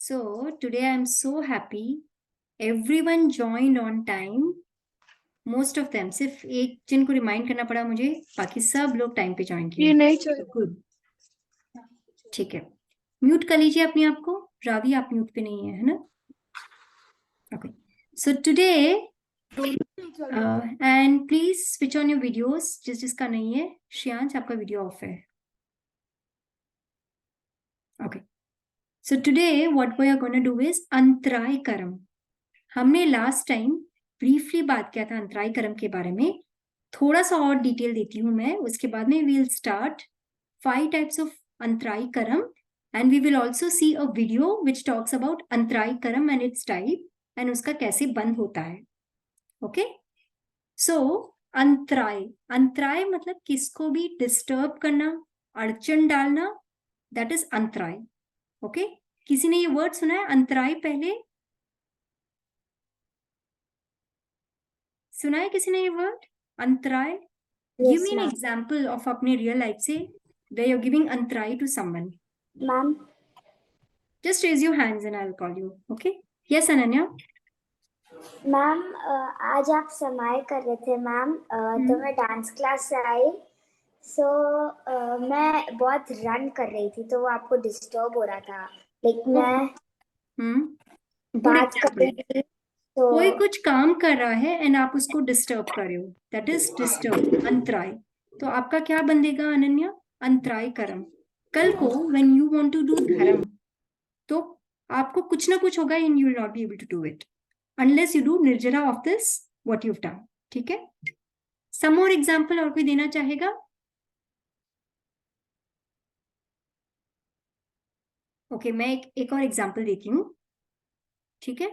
So today I'm so happy. Everyone joined on time. Most of them. सिर्फ एक जिनको remind करना पड़ा मुझे, बाकी सब लोग टाइम पे ज्वाइन किए. ये नहीं चल गुड. ठीक है. म्यूट कर लीजिए अपने आप को. रावी आप म्यूट पे नहीं है ना? Okay. So today and please switch on your videos. जिसका नहीं है, श्रेयांश आपका वीडियो ऑफ है. Okay. So today what we are gonna do is antaray karma. हमने लास्ट टाइम ब्रीफली बात किया था अंतराय कर्म के बारे में. थोड़ा सा और डिटेल देती हूँ मैं. उसके बाद में we will start 5 types of antaray karma and we will also see a video which talks about antaray karma and it's type and उसका कैसे बंद होता है. ओके. सो अंतराय. अंतराय मतलब किसको भी डिस्टर्ब करना, अड़चन डालना, दैट इज अंतराय. ओके. किसी ने ये वर्ड सुना है अंतराय पहले? सुना है किसी ने ये word antaray? Give me an example of अपने रियल लाइफ से where you're giving antaray to someone. Ma'am. Just raise your hands and I'll call you. Okay? Yes, Ananya. Ma'am आज आप समाई कर रहे थे मैम, तो मैं डांस क्लास से आई. सो मैं बहुत रन कर रही थी तो वो आपको डिस्टर्ब हो रहा था. लाइक मैं बात कर रही थी तो कोई कुछ काम कर रहा है एंड आप उसको डिस्टर्ब कर रहे हो, दैट इज डिस्टर्ब, अंतराय. तो आपका क्या बंदेगा अनन्या? अंतराय कर्म. कल को when you want to do धर्म, तो आपको कुछ ना कुछ होगा and you will not be able to do it unless you do निर्जरा of this what you've done. ठीक है. some more example और कोई देना चाहेगा? ओके, मैं एक और एग्जाम्पल देती हूँ. ठीक है.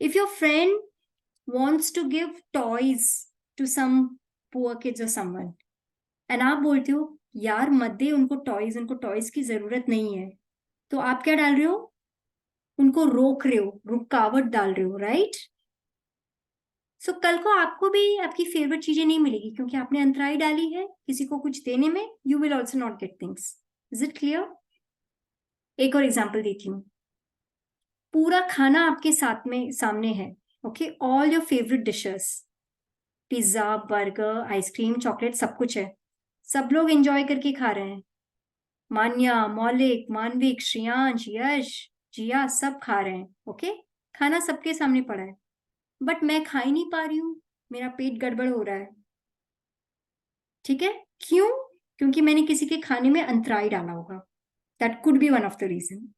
If your friend wants to give toys to some poor kids or someone and आप बोलते हो यार मत दे उनको टॉयज, उनको टॉयज की जरूरत नहीं है, तो आप क्या डाल रहे हो? उनको रोक रहे हो, रुकावट डाल रहे हो. राइट. सो कल को आपको भी आपकी फेवरेट चीजें नहीं मिलेगी क्योंकि आपने अंतराय डाली है किसी को कुछ देने में. You will also not get things. Is it clear? एक और एग्जाम्पल देती हूँ. पूरा खाना आपके साथ में सामने है. Okay. All your favourite dishes, pizza, burger, ice cream, chocolate, सब कुछ है. सब लोग एंजॉय करके खा रहे हैं. मान्या, मौलिक, मानविक, श्रेयांश, यश, जिया सब खा रहे हैं. ओके. खाना सबके सामने पड़ा है बट मैं खा ही नहीं पा रही हूँ. मेरा पेट गड़बड़ हो रहा है. ठीक है. क्यों? क्योंकि मैंने किसी के खाने में अंतराय डाला होगा. That could be one of the reason.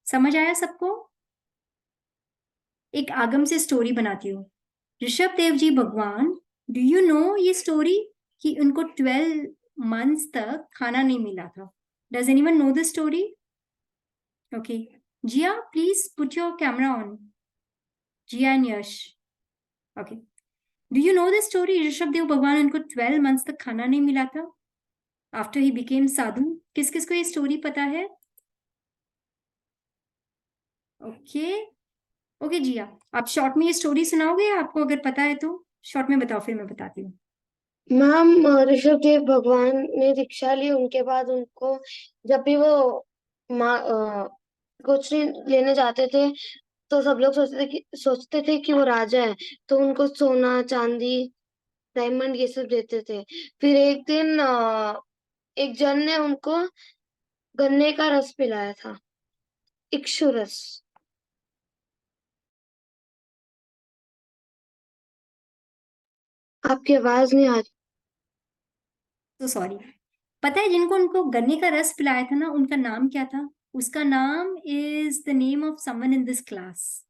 समझ आया सबको? एक आगम से स्टोरी बनाती हूँ. ऋषभ देव जी भगवान, डू यू नो ये स्टोरी कि उनको 12 मंथ्स तक खाना नहीं मिला था? Does anyone know the story? Okay. Jiya please put your camera on. Jiya and Yash. Okay. Do you know the story? Rishabh Dev भगवान, उनको 12 मंथ्स तक खाना नहीं मिला था आफ्टर ही बिकेम साधु. किस किस को ये स्टोरी पता है? ओके. ओके जिया, आप शॉर्ट में ये स्टोरी सुनाओगे? आपको अगर पता है तो शॉर्ट में बताओ, फिर मैं बताती हूँ. मैम, ऋषभ देव भगवान ने दीक्षा ली. उनके बाद उनको जब भी वो कुछ लेने जाते थे तो सब लोग सोचते थे कि वो राजा है, तो उनको सोना, चांदी, डायमंड ये सब देते थे. फिर एक दिन एक जन ने उनको गन्ने का रस पिलाया था, इक्षु रस. आपकी आवाज नहीं आ रही. तो सॉरी. पता है जिनको उनको गन्ने का रस पिलाया था ना, उनका नाम क्या था? उसका नाम is the name of someone in this class.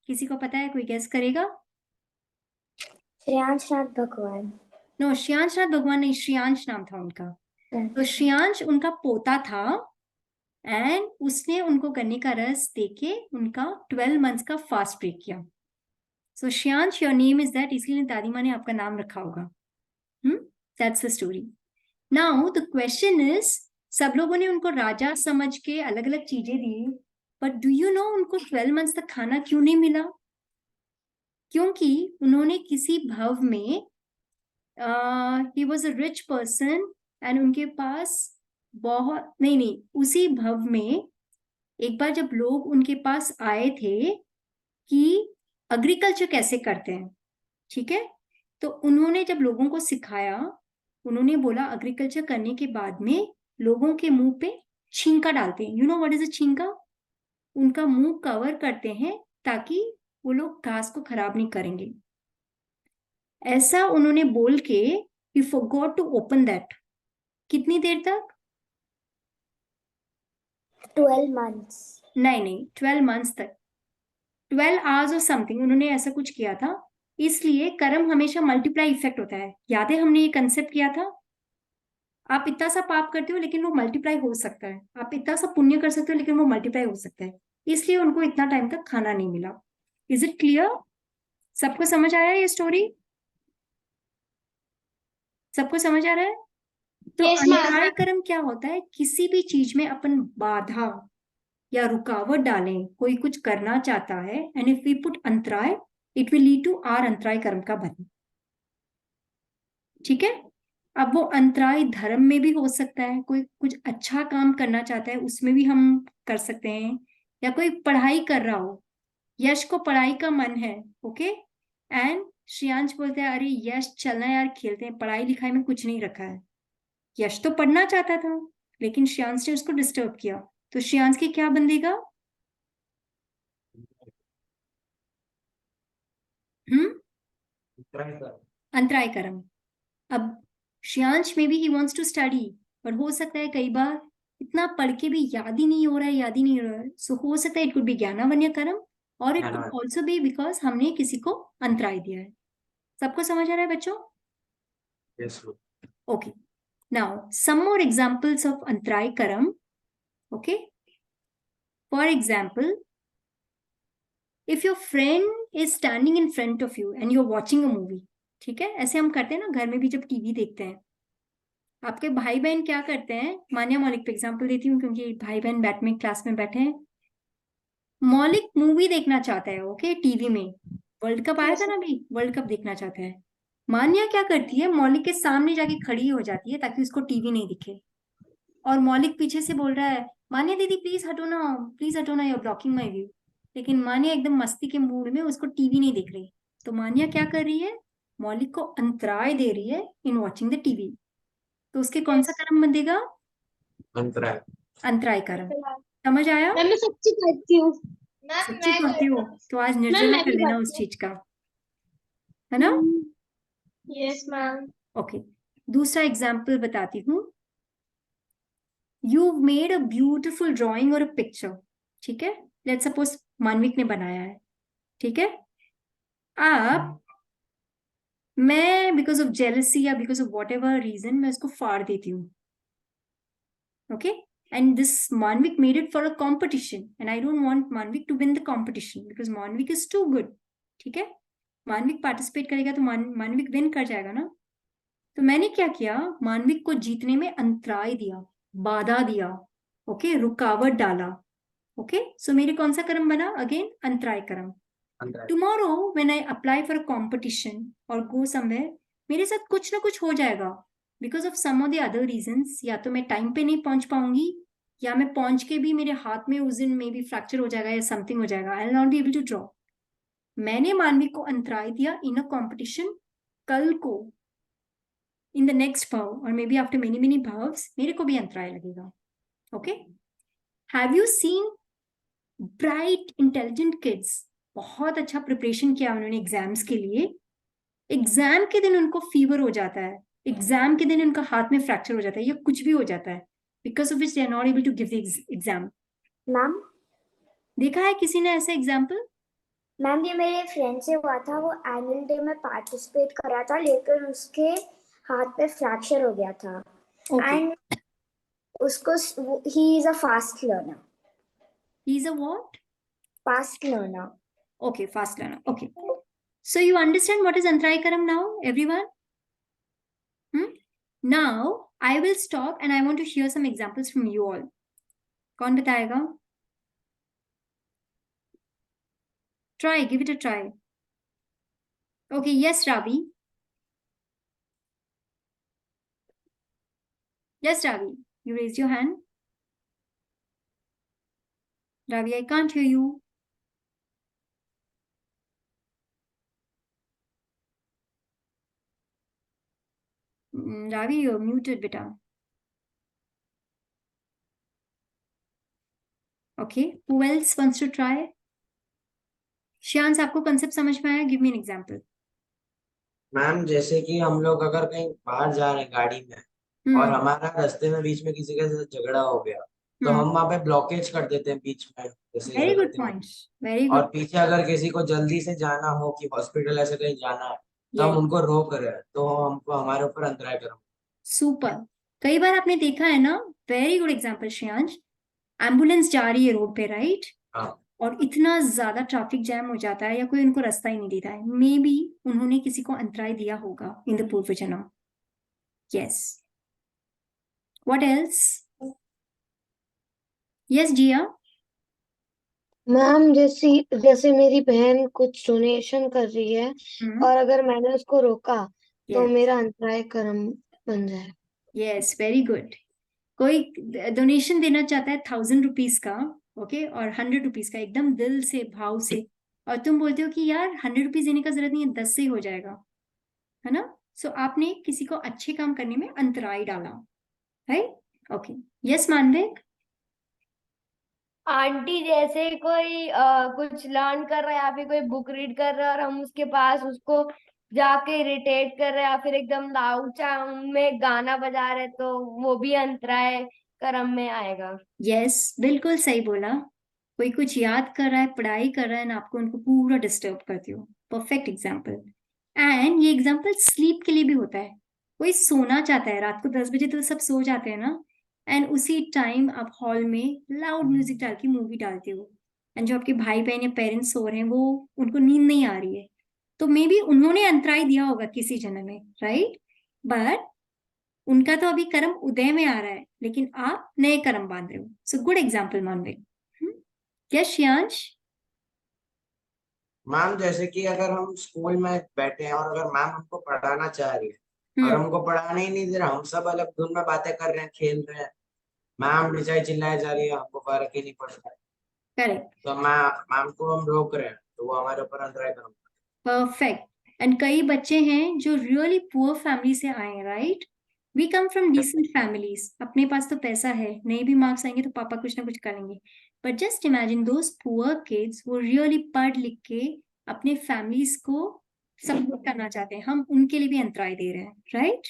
किसी को पता है? कोई गेस करेगा? श्रेयांश नाथ भगवान. नो, श्रेयांश नाथ भगवान नहीं, श्रेयांश नाम था उनका. तो श्रेयांश उनका पोता था एंड उसने उनको गन्ने का रस देके उनका 12 मंथ्स का फास्ट ब्रेक किया. So Shreyansh, your name is that, इसलिए दादी माँ ने आपका नाम रखा होगा. That's the story. Now the question is, सब लोगों ने उनको राजा समझ के अलग अलग चीजें दी, बट डू यू नो उनको 12 मंथ्स तक खाना क्यों नहीं मिला? क्योंकि उन्होंने किसी भव में, he was a rich person and उनके पास बहुत नहीं, उसी भव में एक बार जब लोग उनके पास आए थे कि एग्रीकल्चर कैसे करते हैं, ठीक है, तो उन्होंने जब लोगों को सिखाया, उन्होंने बोला एग्रीकल्चर करने के बाद में लोगों के मुंह पे छींका डालते हैं। You know what is a छींका? उनका मुंह कवर करते हैं ताकि वो लोग घास को खराब नहीं करेंगे। ऐसा उन्होंने बोल के ही फॉरगॉट टू ओपन दैट। कितनी देर तक? 12 months. नहीं, 12 मंथ्स तक, 12 आवर्स और समथिंग उन्होंने ऐसा कुछ किया था। इसलिए कर्म हमेशा मल्टीप्लाई इफेक्ट होता है। याद है हमने ये कंसेप्ट किया था? आप इतना सा पाप करते हो लेकिन वो मल्टीप्लाई हो सकता है, आप इतना सा पुण्य कर सकते हो लेकिन वो मल्टीप्लाई हो सकता है। इसलिए उनको इतना टाइम तक खाना नहीं मिला। Is it clear? सबको समझ आया ये स्टोरी? सबको समझ आ रहा है? तो Yes, ma'am. अंतराय कर्म क्या होता है? किसी भी चीज में अपन बाधा या रुकावट डालें, कोई कुछ करना चाहता है, एंड इफ वी पुट अंतराय, it will lead to are अंतराय कर्म का बन। ठीक है? अब वो अंतराय धर्म में भी हो सकता है, कोई कुछ अच्छा काम करना चाहता है उसमें भी हम कर सकते हैं, या कोई पढ़ाई कर रहा हो, यश को पढ़ाई का मन है, ओके, एंड श्रेयांश बोलते हैं अरे यश चलना यार खेलते हैं, पढ़ाई लिखाई में कुछ नहीं रखा है। यश तो पढ़ना चाहता था लेकिन श्रेयांश ने उसको डिस्टर्ब किया, तो श्रेयांश की क्या बंदेगा? अंतराय कर्म। अब श्रेयांश में भी ही वांट्स टू स्टडी, पर हो सकता है कई बार इतना पढ़ के भी याद ही नहीं हो रहा है, याद ही नहीं हो रहा है। सो हो सकता है इट कुड बी ज्ञानावन्य कर्म, और it could also be because हमने किसी को अंतराय दिया है। सबको समझ आ रहा है बच्चों? Yes. Okay. Now, some more examples of Antray Karam. Okay. For example, if your friend is standing in front of you and you're watching a movie, ठीक है, ऐसे हम करते हैं ना घर में भी जब टीवी देखते हैं। आपके भाई बहन क्या करते हैं? मान्या मौलिक पे एग्जाम्पल देती हूँ क्योंकि भाई बहन बैठ में क्लास में बैठे हैं। मौलिक मूवी देखना चाहता है, ओके, टीवी में। वर्ल्ड कप आया था ना अभी, वर्ल्ड कप देखना चाहता है। मान्या क्या करती है? मौलिक के सामने जाके खड़ी हो जाती है ताकि उसको टीवी नहीं दिखे, और मौलिक पीछे से बोल रहा है मान्या दीदी प्लीज हटो ना, you're ब्लॉकिंग माई व्यू। लेकिन मान्या एकदम मस्ती के मूड में उसको टीवी नहीं देख रही, तो मान्या क्या कर रही है? मौलिक को अंतराय दे रही है इन वॉचिंग द टीवी। तो उसके कौन सा कर्म बंधेगा? अंतराय। अंतराय कर्म। समझ आया? मैम मैं सच्ची करती हूँ। सच्ची करती हो तो आज निर्जला मैं कर भी लेना करती उस चीज का, है ना? Yes ma'am. ओके, दूसरा एग्जाम्पल बताती हूँ। You made a beautiful drawing और अ पिक्चर, ठीक है, लेट्स सपोज मानविक ने बनाया है, ठीक है। आप मैं बिकॉज ऑफ जेलसी या because of whatever reason मैं उसको फाड़ देती हूँ, okay, and this Manvik made it for a competition and I don't want Manvik to win the competition because Manvik is too good, ठीक है। मानविक पार्टिसिपेट करेगा तो मानविक विन कर जाएगा ना। तो मैंने क्या किया? मानविक को जीतने में अंतराय दिया, बाधा दिया, ओके, रुकावट डाला, ओके। सो मेरे कौन सा कर्म बना? अगेन अंतराय कर्म। Tomorrow when I apply for a competition और गो समवेयर, मेरे साथ कुछ ना कुछ हो जाएगा because of some of the other reasons. या तो मैं टाइम पे नहीं पहुंच पाऊंगी, या मैं पहुंच के भी मेरे हाथ में उस दिन में भी फ्रैक्चर हो जाएगा या समथिंग हो जाएगा, I will not be able to draw. मैंने मानविक को अंतराय दिया इन अ कॉम्पिटिशन, कल को इन द नेक्स्ट भाव और maybe after many many भाव्स मेरे को भी अंतराय लगेगा, okay. Have you seen bright intelligent kids? बहुत अच्छा प्रिपरेशन किया उन्होंने एग्जाम्स के लिए, एग्जाम के दिन उनको फीवर हो जाता है, एग्जाम के दिन उनका हाथ में फ्रैक्चर हो जाता है या कुछ भी हो जाता है, because of which they are not able to give the exam. Ma'am देखा है किसी ने ऐसा एग्जाम्पल? मैम ये मेरे फ्रेंड से हुआ था, वो एनुअल डे में पार्टिसिपेट कर रहा था लेकिन उसके हाथ पे फ्रैक्चर हो गया था ओके, एंड उसको he is a fast learner. He is a what? Fast learner. Okay, fast learner. Okay. So you understand what is Antaraya Karam now, everyone? Now I will stop and I want to hear some examples from you all. कौन बताएगा? Try, give it a try. Okay, yes, Ravi. Yes, Ravi. You raised your hand. Ravi, I can't hear you. Ravi, you're muted, beta. Okay, who else wants to try? Shyansh, आपको concept समझ में आया? Give me an example. Ma'am जैसे कि हम लोग अगर कहीं बाहर जा रहे हैं गाड़ी में और हमारा रास्ते में बीच में किसी के साथ झगड़ा हो गया तो हम वहां पे ब्लॉकेज कर देते हैं बीच में, जैसे वेरी इधर गुड रहते हैं। पॉइंट, वेरी और गुड. पीछे अगर किसी को जल्दी से जाना हो कि हॉस्पिटल ऐसे कहीं जाना है तो हम उनको रोक रहे हैं तो हमको हमारे ऊपर अंतराय करो. सुपर. कई बार आपने देखा है ना, very good example Shreyansh. Ambulance जा रही है रोड पे, राइट? हाँ. और इतना ज्यादा ट्रैफिक जैम हो जाता है या कोई उनको रास्ता ही नहीं देता है, मे बी उन्होंने किसी को अंतराय दिया होगा इन द पूर्व जन्म. Yes. What else? Yes Jiya. Ma'am जैसे मेरी बहन कुछ डोनेशन कर रही है और अगर मैंने उसको रोका तो मेरा अंतराय कर्म बन जाए. Yes, very good. कोई डोनेशन देना चाहता है 1000 रुपीज का, ओके, और 100 रुपीज का, एकदम दिल से भाव से, और तुम बोलते हो कि यार 100 रुपीज देने का जरूरत नहीं है, 10 से ही हो जाएगा, है ना? सो आपने किसी को अच्छे काम करने में अंतराय डाला, राइट? ओके. यस मानविक. आंटी जैसे कोई कुछ लर्न कर रहा है या फिर कोई बुक रीड कर रहा है और हम उसके पास उसको जाके इरिटेट कर रहे हैं या फिर एकदम लाउड साउंड में गाना बजा रहे तो वो भी अंतराय कर्म में आएगा. यस, बिल्कुल सही बोला. कोई कुछ याद कर रहा है, पढ़ाई कर रहा है ना, आपको उनको पूरा डिस्टर्ब करती हो. Perfect example. एंड ये एग्जाम्पल स्लीप के लिए भी होता है. कोई सोना चाहता है, रात को 10 बजे तो सब सो जाते हैं ना, एंड उसी टाइम आप हॉल में लाउड म्यूजिक डाल के मूवी डालते हो, एंड जो आपके भाई बहन या पेरेंट्स सो रहे हैं वो उनको नींद नहीं आ रही है, तो मे बी उन्होंने अंतराय दिया होगा किसी जन्म में, राइट? बट उनका तो अभी कर्म उदय में आ रहा है, लेकिन आप नए कर्म बांध रहे हो. So good example Manvik. Yes Shyansh. Ma'am जैसे कि अगर हम स्कूल में बैठे हैं और अगर मैम हमको पढ़ाना चाह रही है और हमको पढ़ाने ही नहीं दे रहा, हम सब अलग धुन में बातें कर रहे हैं, खेल रहे हैं, मैम बेचारी चिल्लाए जा रही है, हमको फर्क ही नहीं पड़ रहा है, करेक्ट. तो मैम को हम रोक रहे हैं तो वो हमारे ऊपर अंतराय करो. परफेक्ट. एंड कई बच्चे हैं जो रियली पुअर फैमिली से आए हैं, right? We come from decent families. अपने पास तो पैसा है, नहीं भी मार्क्स आएंगे तो पापा कुछ ना कुछ करेंगे. But just imagine those poor kids वो रियली पढ़ लिख के अपने फैमिलीज को सपोर्ट करना चाहते हैं. हम उनके लिए भी अंतराय दे रहे हैं, राइट?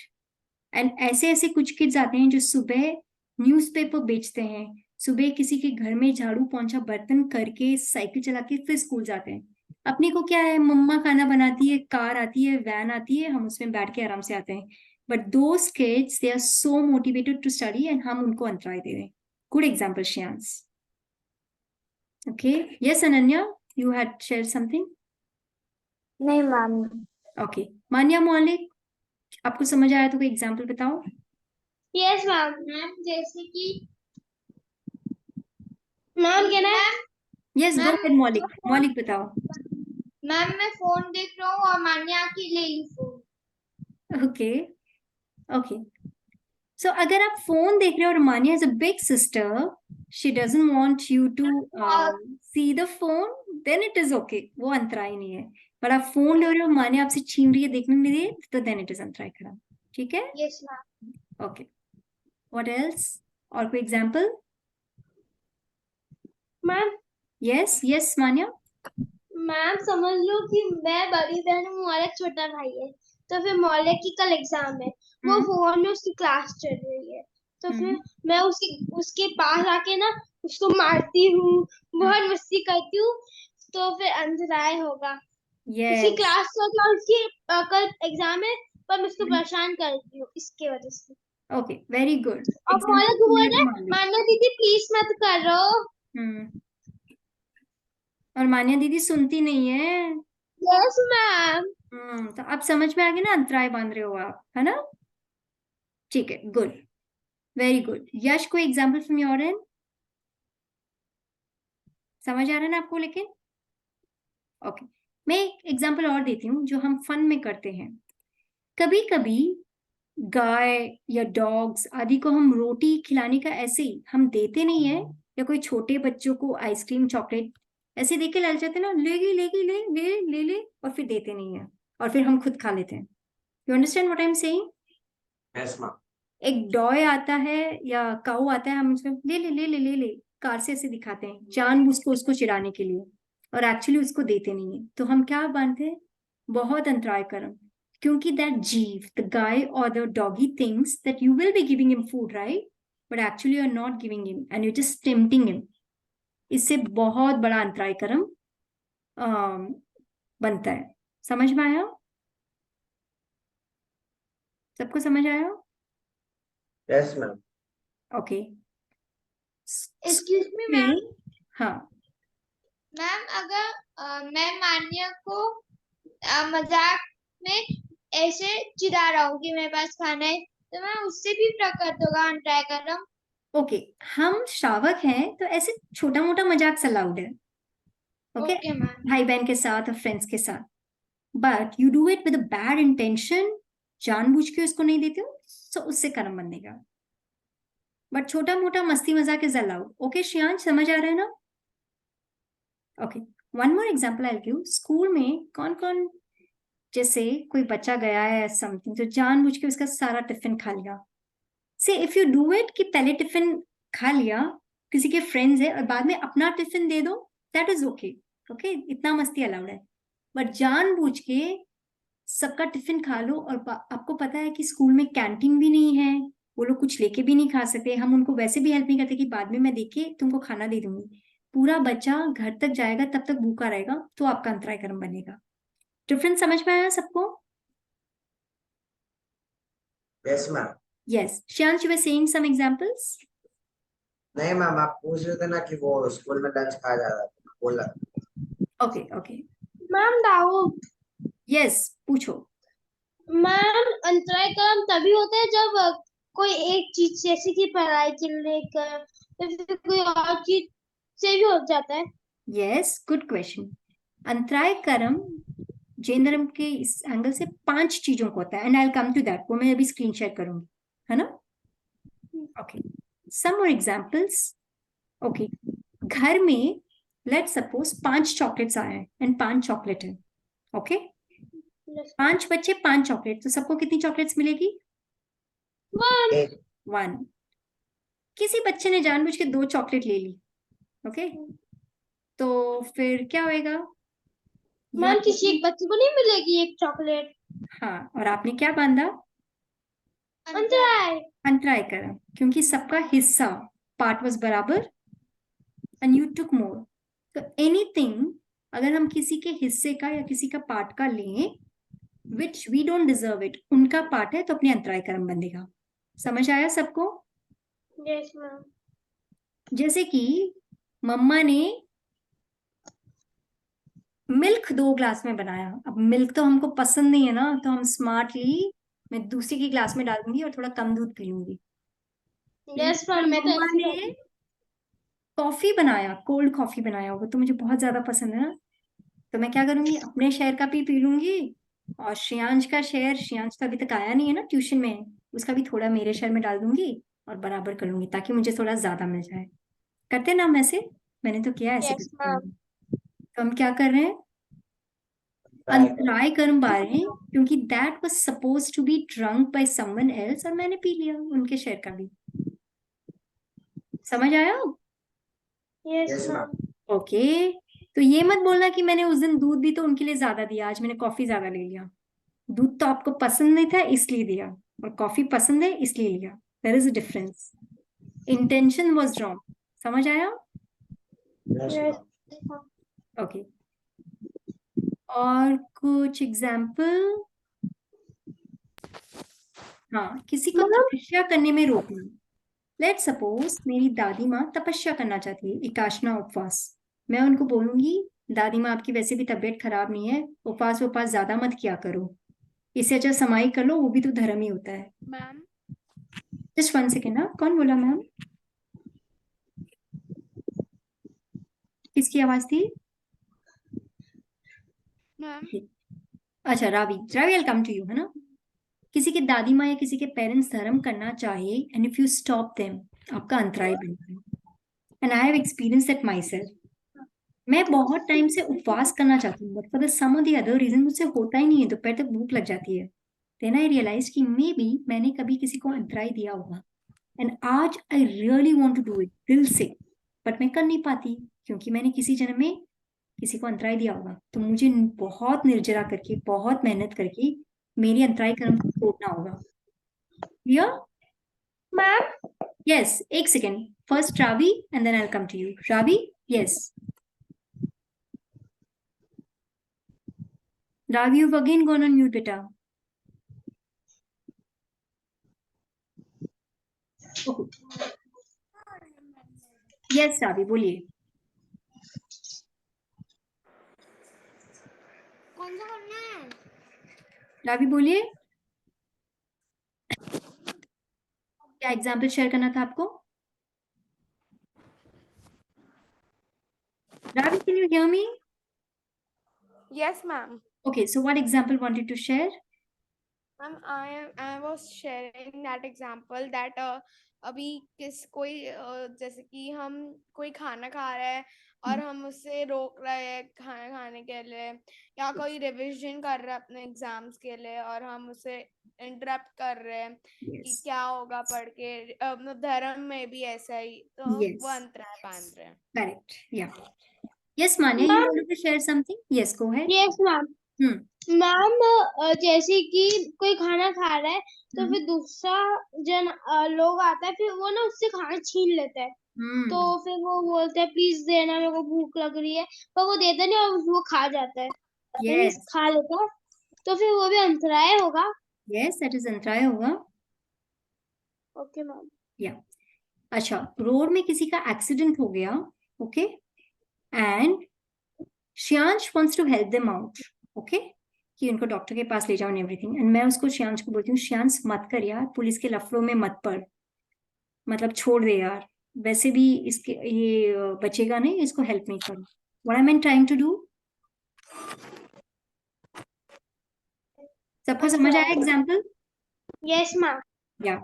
एंड ऐसे ऐसे कुछ किड्स आते हैं जो सुबह न्यूज़पेपर बेचते हैं, सुबह किसी के घर में झाड़ू पोंछा बर्तन करके साइकिल चला के फिर स्कूल जाते हैं. अपने को क्या है, मम्मा खाना बनाती है, कार आती है, वैन आती है, हम उसमें बैठ के आराम से आते हैं. But those kids they are so motivated to study and हम उनको अंतराय दे रहे हैं. Good example Shreyansh. Okay. Yes Ananya, you had share something. नहीं मैम. ओके. मान्या मौलिक, आपको समझ आया तो कोई एग्जाम्पल बताओ. Yes ma'am. मैम जैसे कि मैम क्या ना. यस गो अहेड मौलिक. मौलिक बताओ. मैम मैं फोन देख रहा हूँ और मान्या की ले ली फोन. ओके. ओके. सो अगर आप फोन देख रहे हो और Manya is a big sister, she doesn't want you to see the phone, then it is okay, वो अंतराय नहीं है. पर आप फोन ले रहे हो, मान्या आपसे छीन रही है, देखने नहीं दे, तो देन इट इज अंतराय खड़ा. ठीक है? Yes ma'am. Okay. What else? और कोई एग्जांपल? मैम. यस यस मान्या. मैम समझ लो कि मैं बड़ी बहन हूँ और एक छोटा भाई है, तो फिर मौलिक की कल एग्जाम है, वो फोन में उसकी क्लास चल रही है, तो फिर मैं उसके पास आके ना उसको मारती हूँ, बहुत मस्ती करती हूँ, तो फिर अंतराय होगा. उसकी क्लास चल उसकी कल एग्जाम है पर मैं उसको परेशान करती हूँ इसके वजह से. Okay, very good. और मौलिक बोल रहा है मान्या दीदी प्लीज मत करो. और मान्या दीदी सुनती नहीं है. Yes ma'am. तो अब समझ में आ गया ना, अंतराय बांध रहे हो आप, है ना? ठीक है, गुड, वेरी गुड. यश, कोई एग्जाम्पल फ्रॉम योर एंड? समझ आ रहा है ना आपको? लेकिन ओके, मैं एक एग्जाम्पल और देती हूँ जो हम फन में करते हैं. कभी कभी गाय या डॉग्स आदि को हम रोटी खिलाने का ऐसे ही हम देते नहीं है, या कोई छोटे बच्चों को आइसक्रीम चॉकलेट ऐसे देख के लल जाते हैं ना, लेगी लेगी ले ले ले ले, और फिर देते नहीं है, और फिर हम खुद खा लेते हैं। You understand what I am saying? Yes ma'am. एक डॉय आता है या काऊ आता है, हम उसमें ले ले ले ले ले ले कार से ऐसे दिखाते हैं जानबूझ के उसको चिढ़ाने के लिए, और एक्चुअली उसको देते नहीं है, तो हम क्या मानते हैं? बहुत अंतराय कर्म। क्योंकि दैट जीव, द गाय और the doggy thinks that you will be giving him food, right? But actually you are not giving him and you just tempting him. इससे बहुत बड़ा अंतराय कर्म बनता है। समझ में आया? सबको समझ आया? Yes ma'am. Okay. Excuse me ma'am. हाँ। मैम अगर मैं मान्या को मजाक में ऐसे चिढ़ा रहा हूँ कि मेरे पास खाना है, तो मैं उससे भी प्रकट होगा ट्राई कर रहा हूँ। ओके, हम श्रावक हैं तो ऐसे छोटा मोटा मजाक अलाउड है, ओके, ओके मैम। भाई बहन के साथ और फ्रेंड्स के साथ। But you do it with a bad intention, जानबूझ के उसको नहीं देते हो, तो उससे कर्म बनेगा। बट छोटा मोटा मस्ती मजाक इज अलाउड। ओके श्रेयांश, समझ आ रहा है ना? Okay, one more example I give. School में कौन कौन, जैसे कोई बच्चा गया है समथिंग, तो जानबूझ के उसका सारा टिफिन खा लिया। से इफ यू डू इट कि पहले टिफिन खा लिया, किसी के फ्रेंड्स है, और बाद में अपना टिफिन दे दो, दैट इज ओके। ओके, इतना मस्ती अलाउड है। बट जानबूझ के सबका टिफिन खा लो, और आपको पता है कि स्कूल में कैंटीन भी नहीं है, वो लोग कुछ लेके भी नहीं खा सकते, हम उनको वैसे भी हेल्प नहीं करते कि बाद में मैं देखे तुमको खाना दे दूंगी, पूरा बच्चा घर तक जाएगा तब तक भूखा रहेगा, तो आपका अंतराय कर्म बनेगा। डिफरेंस समझ में आया सबको? Yes ma'am. Yes Shreyansh, you were saying some examples. नहीं मैम, आप पूछ रहे थे ना कि वो स्कूल में लंच खा जा रहा था, बोला। Okay okay, ma'am doubt. Yes पूछो। मैम अंतराय कर्म तभी होता है जब कोई एक चीज जैसे कि पढ़ाई के लेकर या फिर कोई और चीज से भी हो जाता है। Yes, good question. अंतराय कर्म जैन धर्म के इस एंगल से 5 चीजों को होता है, and I will come to that, वो मैं अभी स्क्रीन शेयर करूंगी, है ना? Okay, some more examples. Okay, घर में लेट्स सपोज 5 चॉकलेट्स आए हैं एंड 5 चॉकलेट है। ओके, 5 बच्चे 5 चॉकलेट, तो सबको कितनी चॉकलेट्स मिलेगी? एक। 1। किसी बच्चे ने जानबूझ के 2 चॉकलेट ले ली, ओके, तो फिर क्या होएगा? मैम किसी एक बच्चे को नहीं मिलेगी एक चॉकलेट। हाँ, और आपने क्या बांधा? अंतराय। अंतराय कर्म, क्योंकि सबका हिस्सा पार्ट वाज बराबर एंड यू टुक मोर। तो एनीथिंग अगर हम किसी के हिस्से का या किसी का पार्ट का लें which we don't deserve it, उनका पार्ट है, तो अपने अंतराय कर्म बनेगा। समझ आया सबको? Yes ma'am. जैसे कि मम्मा ने मिल्क 2 ग्लास में बनाया, अब मिल्क तो हमको पसंद नहीं है ना, तो हम स्मार्टली मैं दूसरी की ग्लास में डाल दूंगी और थोड़ा कम दूध पी लूंगी। यस मैम, मैं तो मम्मा ऐसे ही ने करती हूँ। कॉफी बनाया, कोल्ड कॉफी बनाया, वो तो मुझे बहुत ज्यादा पसंद है ना, तो मैं क्या करूंगी, अपने शहर का पी लूंगी, और श्रेयांश का शहर, श्रेयांश तो अभी तक आया नहीं है ना ट्यूशन में, उसका भी थोड़ा मेरे शहर में डाल दूंगी और बराबर कर लूंगी, ताकि मुझे थोड़ा ज्यादा मिल जाए। करते ना हम ऐसे? मैंने तो किया ऐसे यस करते मैम। हैं। तो हम क्या कर रहे हैं? अंतराय कर्म पा रहे हैं, क्योंकि that was suppose to be drunk by someone else, और मैंने पी लिया उनके शहर का भी। समझ आया? Yes yes ma'am. Ma'am. Okay, तो ये मत बोलना कि मैंने उस दिन दूध भी तो उनके लिए ज्यादा दिया, आज मैंने कॉफी ज्यादा ले लिया। दूध तो आपको पसंद नहीं था इसलिए दिया, और कॉफी पसंद है इसलिए लिया। There is a difference, intention was wrong. समझ आया? Yes yes ma'am. ओके, और कुछ एग्जाम्पल? हाँ, किसी को मैम तपस्या करने में रोकना। लेट सपोज मेरी दादी माँ तपस्या करना चाहती है, एकाशना उपवास। मैं उनको बोलूंगी, दादी माँ आपकी वैसे भी तबीयत खराब नहीं है, उपवास उपवास ज्यादा मत किया करो, इससे अच्छा समाई कर लो, वो भी तो धर्म ही होता है। Ma'am just 1 second. हाँ, कौन बोला मैम? किसकी आवाज थी? मैम अच्छा, रावी। रावी, आई कम टू यू, है ना? किसी के दादी माँ या किसी के पेरेंट्स धर्म करना चाहे and if you stop them, आपका अंतराय बनता है। And I have experience that my self. मैं बहुत टाइम से उपवास करना चाहती हूँ, बट फॉर द सम और द अदर रीजन मुझसे होता ही नहीं है, दोपहर तक भूख लग जाती है। देन आई रियलाइज कि मे बी मैंने कभी किसी को अंतराय दिया होगा, एंड आज I really want to do it दिल से, बट मैं कर नहीं पाती क्योंकि मैंने किसी जन्म में किसी को अंतराय दिया होगा। तो मुझे बहुत निर्जरा करके, बहुत मेहनत करके मेरी अंतराय कर्म को तोड़ना होगा। क्लियर? मैम यस, एक second, first Ravi and then I will come to you. Ravi, yes. Ravi, you've again gone on mute, बेटा। यस रावी, बोलिए। कौन सा करना है? रावी बोलिए, क्या एग्जाम्पल शेयर करना था आपको? Ravi, can you hear me? Yes, ma'am. Okay, so what example wanted to share? Ma'am, I was sharing that example that अभी कोई जैसे कि हम कोई खाना खा रहे हैं और हम उससे रोक रहे हैं खाना खाने के लिए, या कोई रिवीजन कर रहा है अपने एग्जाम्स के लिए और हम उसे इंटरप्ट कर रहे हैं कि Yes. क्या होगा पढ़ के। धर्म में भी ऐसा ही, तो Yes. वो अंतराय बांध रहे हैं। Correct. Yeah. Yes, Manya, you Ma'am. wanted to share something? Yes, go ahead. Yes ma'am. Ma'am जैसे कि कोई खाना खा रहा है तो फिर दूसरा जन लोग आता है, फिर वो ना उससे खाना छीन लेता है। तो फिर वो बोलते हैं प्लीज देना, मेरे को भूख लग रही है, पर वो देता नहीं और वो खा जाता है। Yes. खा लेता है तो फिर वो भी अंतराय होगा। Yes, that is अंतराय होगा। Okay ma'am. Yeah. अच्छा, रोड में किसी का एक्सीडेंट हो गया, okay, and Shyansh wants to help them out, okay, कि उनको डॉक्टर के पास ले जाओ एंड एवरीथिंग, एंड मैं उसको श्यांश को बोलती हूँ, श्यांश मत कर यार, पुलिस के लफड़ों में मत पड़, मतलब छोड़ दे यार, वैसे भी इसके ये बचेगा नहीं, इसको हेल्प नहीं करो। What I am trying to do? सबको समझ आया example? Yes ma'am. Yeah.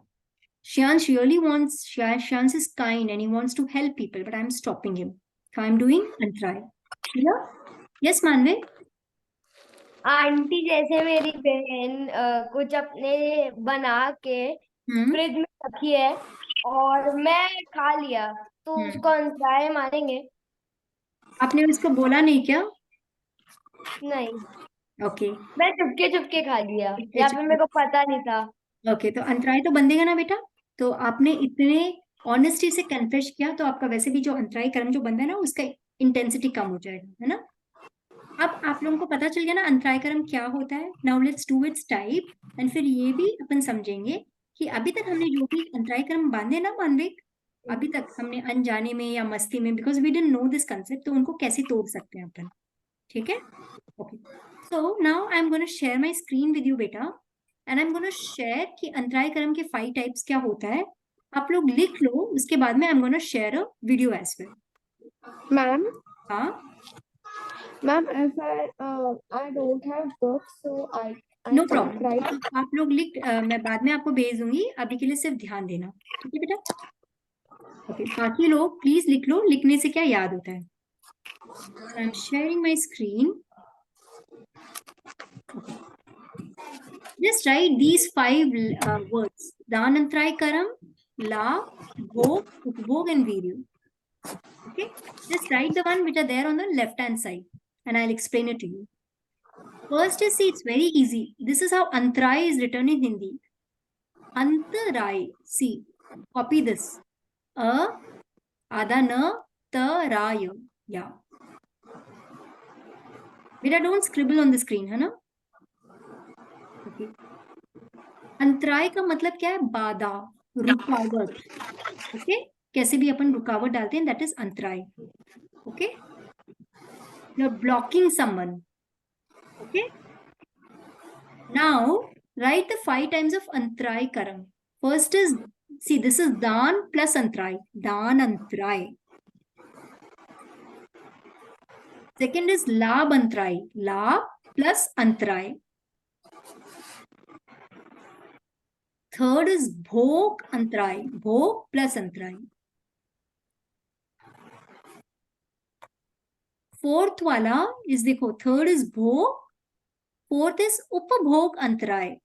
Shyansh really wants, Shyansh is kind and he wants to help people, but I'm stopping him. So I'm doing antray. Clear? Yes, Manvi? Aunty जैसे मेरी बहन कुछ अपने बना के फ्रिज में रखी है और मैं खा लिया, तो उसको अंतराय मानेंगे? आपने उसको बोला नहीं क्या? नहीं, ओके, मैं चुपके चुपके खा लिया, या फिर मेरे को पता नहीं था। ओके, तो अंतराय तो बंधेगा ना बेटा? तो आपने इतने ऑनेस्टी से कन्फेस किया, तो आपका वैसे भी जो अंतराय कर्म जो बंधा है ना, उसका इंटेंसिटी कम हो जाएगा, है ना? अब आप लोगों को पता चल गया ना अंतराय कर्म क्या होता है। Now let's do it's type, and फिर ये भी अपन समझेंगे कि अभी तक हमने जो भी अंतराय कर्म बांधे ना मानविक, अभी तक हमने अनजाने में या मस्ती में, because we didn't know this concept, तो उनको कैसे तोड़ सकते हैं अपन। ठीक है? Okay, so now I am gonna share my screen with you बेटा, and I am gonna share कि अंतराय कर्म के 5 टाइप्स क्या होता है। आप लोग लिख लो, उसके बाद में I am gonna share a video as well. Ma'am, हाँ Ma'am, if I don't have books, so I no can't problem, write. आप लोग लिख, मैं बाद में आपको भेज दूंगी, अभी के लिए सिर्फ ध्यान देना, ठीक है बेटा? ओके, बाकी लोग प्लीज लिख लो, लिखने से क्या याद होता है। I am sharing my screen, just right these 5 words, दान, अंतराय, कर्म, लाभ, भोग, उपभोग एंड वीर्य। Okay, just write the one which are there on the left hand side and I'll explain it to you. First is, see, it's very easy. This is how Antray is written in Hindi. Antaray. See, copy this. Adana, taraya. Yeah. Beta, don't scribble on the screen, है ना? Okay. अंतराय का मतलब क्या है? बाधा, रुकावट. Okay? कैसे भी अपन रुकावट डालते हैं, that is अंतराय. Okay? You're blocking someone. Okay? Now, write the 5 times of Antray Karam. First is, see, this is Dan plus Antray. Dan Antray. Second is Lab Antray. Lab plus Antray. Third is Bhog Antray. Bhog plus Antray. Fourth वाला is, देखो, third is भोग, fourth is उपभोग अंतराय.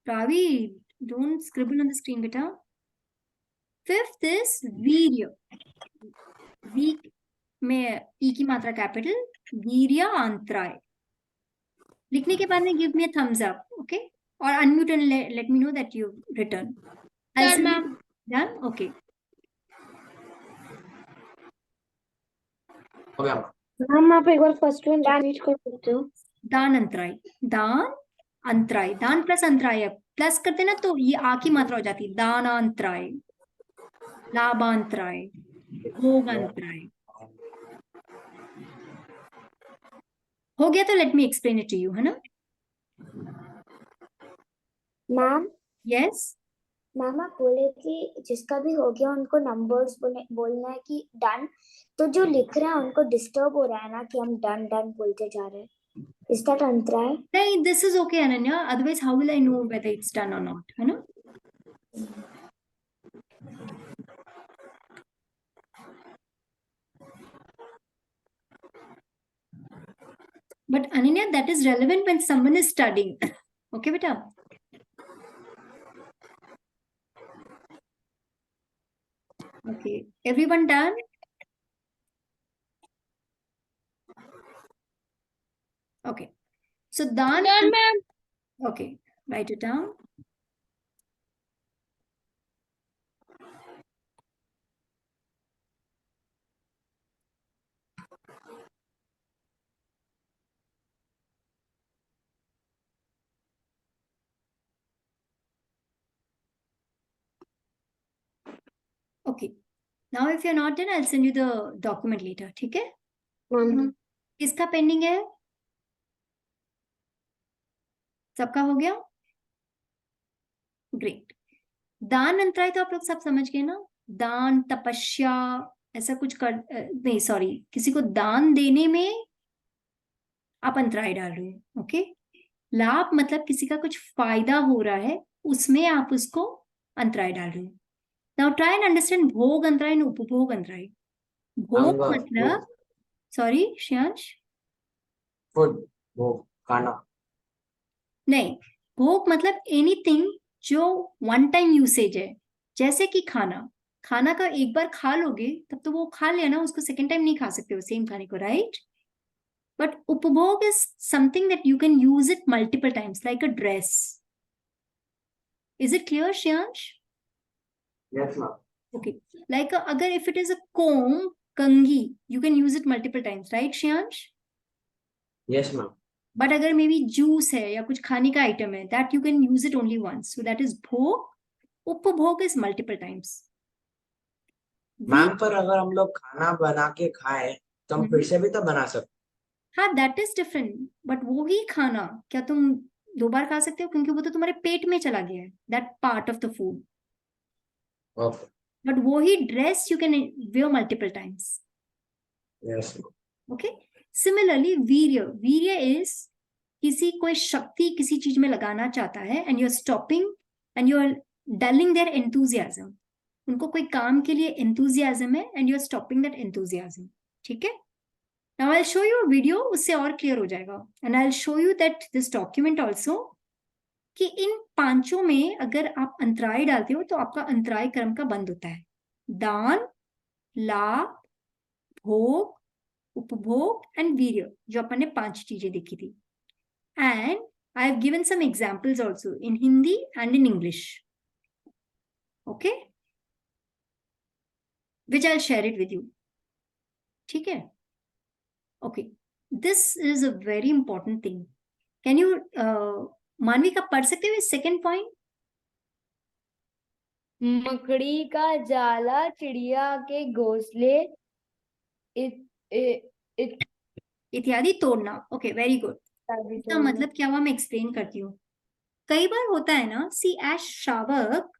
Ravi, don't scribble on the screen, beta. Fifth is वीर्य. We में ई की मात्रा capital, वीर्य अंतराय. लिखने के बाद में give me a thumbs up, okay, और unmute and let me know that you return. Done, ma'am. Done, okay. हो गया. मैम आप एक बार फर्स्ट वन रिपीट कर सकते हो? दान अंतराय. दान अंतराय, दान प्लस अंतराय, प्लस करते ना तो ये आ की मात्रा हो जाती है. दानांतराय, लाभांतराय, भोगांतराय. हो गया तो let me explain it to you, है ना? Ma'am yes. मैम आप बोले कि जिसका भी हो गया उनको नंबर्स बोलना है कि डन, तो जो लिख रहे हैं उनको डिस्टर्ब हो रहा है ना कि हम डन डन बोलते जा रहे हैं. इज दैट अंतराय? नहीं, this is okay Ananya, otherwise how will I know whether it's done or not, है ना? But Ananya, that is relevant when someone is studying. Okay, beta? Okay, everyone done? Okay, so Dan. Done, ma'am. Okay, write it down. Okay, now if you're not done, I'll send you the document later. ठीक है? किसका pending है? सबका हो गया? Great. दान अंतराय तो आप लोग सब समझ गए ना? दान, तपस्या, ऐसा कुछ कर नहीं, सॉरी, किसी को दान देने में आप अंतराय डाल रहे हो. ओके. लाभ मतलब किसी का कुछ फायदा हो रहा है, उसमें आप उसको अंतराय डाल रहे हो. नाउ ट्राई एंड अंडरस्टैंड भोग अंतराय एंड उपभोग अंतराय. भोग मतलब, सॉरी श्रेयांश, फूड, भोग, खाना. नहीं, भोग मतलब एनीथिंग जो वन टाइम यूसेज है, जैसे कि खाना. खाना का एक बार खा लोगे तब तो वो खा लिया ना, उसको सेकेंड टाइम नहीं खा सकते हो सेम खाने को, right? But upabhog is something that you can use it multiple times, like a dress. Is it clear, Shreyansh? Yes, ma'am. Okay. Like agar if it is a comb, kangi, you can use it multiple times, right, Shreyansh? Yes, ma'am. But agar maybe juice है या कुछ खाने का item है, that you can use it only once. So that is bhog. Upabhog is multiple times. Ma'am पर अगर हम लोग खाना बना के खाए तो हम फिर से भी तो बना सकते. हाँ, that is different. But वो ही खाना क्या तुम दो बार खा सकते हो, क्योंकि वो तो तुम्हारे पेट में चला गया है, that part of the food. Okay. But वो ही dress you can wear multiple times. Yes. Okay. Similarly, वीर्य. वीर्य is किसी कोई शक्ति किसी चीज में लगाना चाहता है and you're stopping and you're dulling their enthusiasm. उनको कोई काम के लिए enthusiasm है and you're stopping that enthusiasm. ठीक है? Now I'll show you a video, उससे और clear हो जाएगा. And I'll show you that this document also, कि इन पांचों में अगर आप अंतराय डालते हो तो आपका अंतराय कर्म का बंद होता है. दान, लाभ, भोग, उपभोग एंड वीर्य, जो अपन ने 5 चीजें देखी थी. And I have given some examples also in Hindi and in English. Okay, which I will share it with you. ठीक है? Okay, this is a very important thing. Can you Manvi का पढ़ सकते हो सेकेंड पॉइंट? मकड़ी का जाला, चिड़िया के घोंसले इत्यादि तोड़ना. Okay, very good. इसका मतलब क्या हुआ, मैं एक्सप्लेन करती हूँ. कई बार होता है ना, सी एज शावक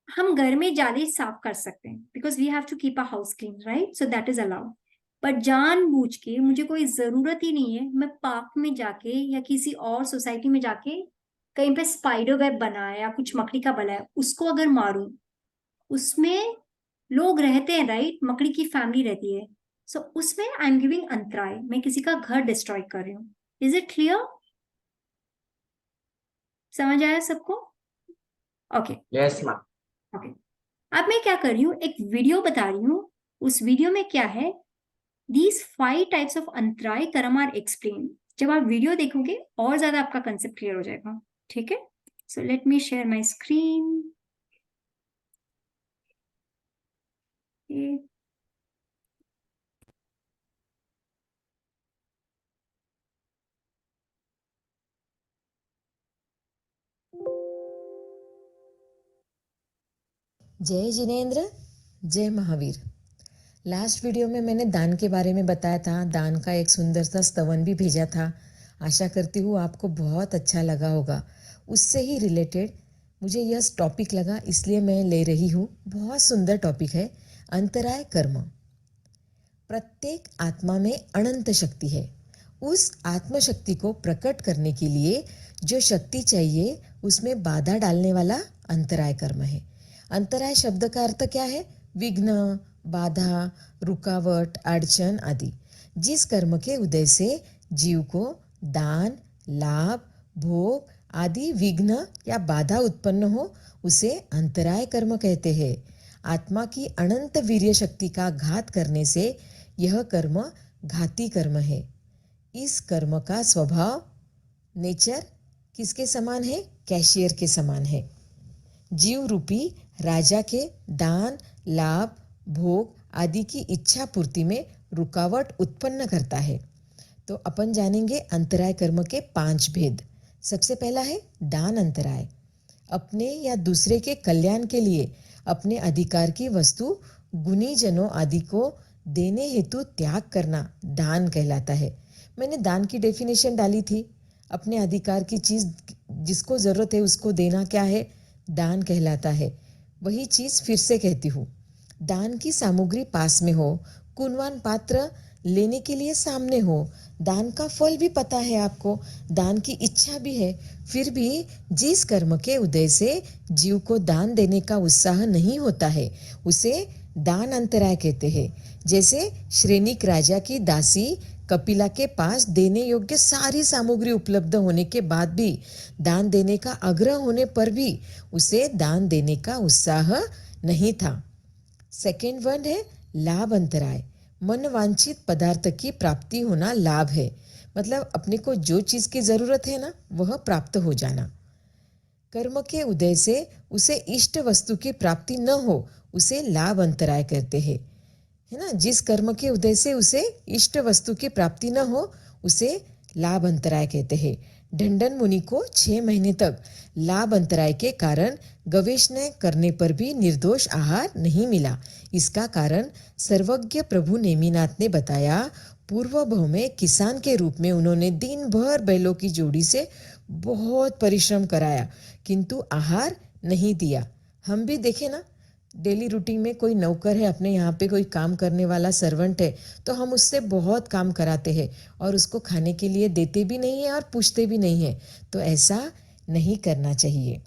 हम घर में जाली साफ कर सकते हैं because we have to keep a house clean, right? So that is allowed. But जानबूझ के मुझे कोई जरूरत ही नहीं है, मैं पार्क में जाके या किसी और सोसाइटी में जाके कहीं पे स्पाइडर वेब बना है या कुछ मकड़ी का बना है, उसको अगर मारूं, उसमें लोग रहते हैं, राइट, मकड़ी की फैमिली रहती है, सो उसमें आई एम गिविंग अंतराय, मैं किसी का घर डिस्ट्रॉय कर रही हूँ। Is it clear? समझ आया सबको? Okay yes ma'am. ओके। अब मैं क्या कर रही हूँ, एक वीडियो बता रही हूँ। उस वीडियो में क्या है, दीज 5 टाइप्स ऑफ अंतराय कर्म आर एक्सप्लेन। जब आप वीडियो देखोगे और ज्यादा आपका कंसेप्ट क्लियर हो जाएगा, ठीक है? So let me share my screen. जय जिनेंद्र, जय महावीर। लास्ट वीडियो में मैंने दान के बारे में बताया था, दान का एक सुंदर सा स्तवन भी भेजा था। आशा करती हूँ आपको बहुत अच्छा लगा होगा। उससे ही रिलेटेड मुझे यह टॉपिक लगा, इसलिए मैं ले रही हूँ। बहुत सुंदर टॉपिक है, अंतराय कर्म। प्रत्येक आत्मा में अनंत शक्ति है। उस आत्मशक्ति को प्रकट करने के लिए जो शक्ति चाहिए, उसमें बाधा डालने वाला अंतराय कर्म है। अंतराय शब्द का अर्थ क्या है? विघ्न, बाधा, रुकावट, अड़चन आदि। जिस कर्म के उदय से जीव को दान, लाभ, भोग आदि विघ्न या बाधा उत्पन्न हो, उसे अंतराय कर्म कहते हैं। आत्मा की अनंत वीर्य शक्ति का घात करने से यह कर्म घाती कर्म है। इस कर्म का स्वभाव, नेचर किसके समान है? कैशियर के समान है। जीव रूपी राजा के दान, लाभ, भोग आदि की इच्छा पूर्ति में रुकावट उत्पन्न करता है। तो अपन जानेंगे अंतराय कर्म के 5 भेद। सबसे पहला है दान अंतराय। अपने या दूसरे के कल्याण के लिए अपने अधिकार की वस्तु गुणी जनों आदि को देने हेतु त्याग करना दान कहलाता है। मैंने दान की डेफिनेशन डाली थी। अपने अधिकार की चीज जिसको जरूरत है उसको देना क्या है? दान कहलाता है। वही चीज फिर से कहती हूँ, दान की सामग्री पास में हो, कुनवान पात्र लेने के लिए सामने हो, दान का फल भी पता है आपको, दान की इच्छा भी है, फिर भी जिस कर्म के उदय से जीव को दान देने का उत्साह नहीं होता है, उसे दान अंतराय कहते हैं। जैसे श्रेणिक राजा की दासी कपिला के पास देने योग्य सारी सामग्री उपलब्ध होने के बाद भी दान देने का आग्रह होने पर भी उसे दान देने का उत्साह नहीं था। सेकेंड वर्ड है लाभ अंतराय। मन वांछित पदार्थ की प्राप्ति होना लाभ है। मतलब अपने को जो चीज की जरूरत है ना, वह प्राप्त हो जाना। कर्म के उदय से उसे इष्ट वस्तु की प्राप्ति न हो, उसे लाभ अंतराय कहते हैं, है ना। जिस कर्म के उदय से उसे इष्ट वस्तु की प्राप्ति न हो, उसे लाभ अंतराय कहते हैं। ढंडन मुनि को 6 महीने तक लाभ अंतराय के कारण गवेषणा करने पर भी निर्दोष आहार नहीं मिला। इसका कारण सर्वज्ञ प्रभु नेमिनाथ ने बताया। पूर्व भव में किसान के रूप में उन्होंने दिन भर बैलों की जोड़ी से बहुत परिश्रम कराया, किंतु आहार नहीं दिया। हम भी देखे ना, डेली रूटीन में कोई नौकर है, अपने यहाँ पे कोई काम करने वाला सर्वेंट है, तो हम उससे बहुत काम कराते हैं और उसको खाने के लिए देते भी नहीं है और पूछते भी नहीं है। तो ऐसा नहीं करना चाहिए।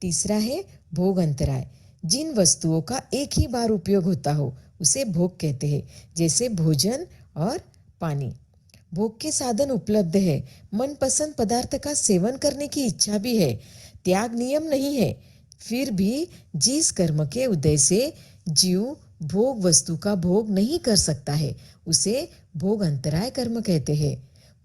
तीसरा है भोग अंतराय। जिन वस्तुओं का एक ही बार उपयोग होता हो, उसे भोग कहते हैं। जैसे भोजन और पानी। भोग के साधन उपलब्ध है, मनपसंद पदार्थ का सेवन करने की इच्छा भी है, त्याग नियम नहीं है, फिर भी जिस कर्म के उदय से जीव भोग वस्तु का भोग नहीं कर सकता है, उसे भोग अंतराय कर्म कहते हैं।